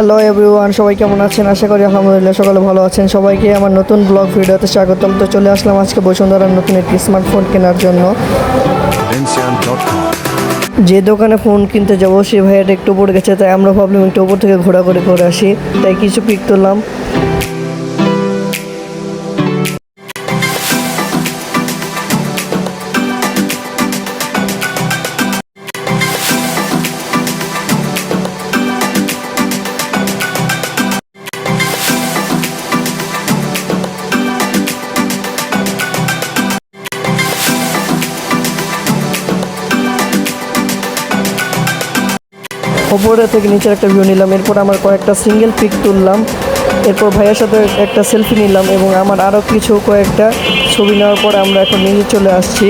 Hello everyone, সবাই কেমন আছেন? আশা করি আলহামদুলিল্লাহ সকলে ভালো আছেন। সবাইকে আমার নতুন ব্লগ ভিডিওতে স্বাগতম। তো চলে আসলাম আজকে বসুন্ধরার নতুন একটি স্মার্টফোন কেনার জন্য। যে দোকানে ফোন কিনতে যাবো সেই ভাইয়াটা একটু উপরে গেছে, তাই আমরা ভাবলাম একটু উপর থেকে ঘোরাঘুরি করে আসি, তাই কিছু পিক তুললাম। ওপরে থেকে নিচের একটা ভিউ নিলাম, এরপর আমার কয়েকটা সিঙ্গেল পিক তুললাম, এরপর ভাইয়ের সাথে একটা সেলফি নিলাম এবং আমার আরও কিছু কয়েকটা ছবি নেওয়ার পর আমরা এখন নিচে চলে আসছি।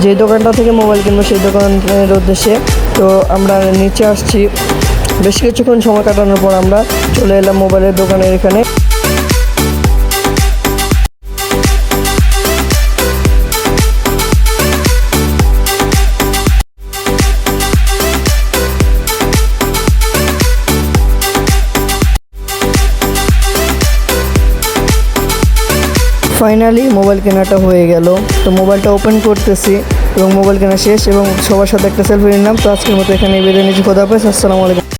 যে দোকানটা থেকে মোবাইল কিনবো সেই দোকানের উদ্দেশ্যে। তো আমরা নিচে আসছি, বেশ কিছুক্ষণ সময় কাটানোর পর আমরা চলে এলাম মোবাইলের দোকানের এখানে। ফাইনালি মোবাইল কেনাটা হয়ে গেল। তো মোবাইলটা ওপেন করতেছি এবং মোবাইল কেনা শেষ এবং সবার সাথে একটা সেলফি নিলাম। তো আজকের মতো এখানে বিদায় নিচ্ছি। খোদা হাফেজ, আসসালামু আলাইকুম।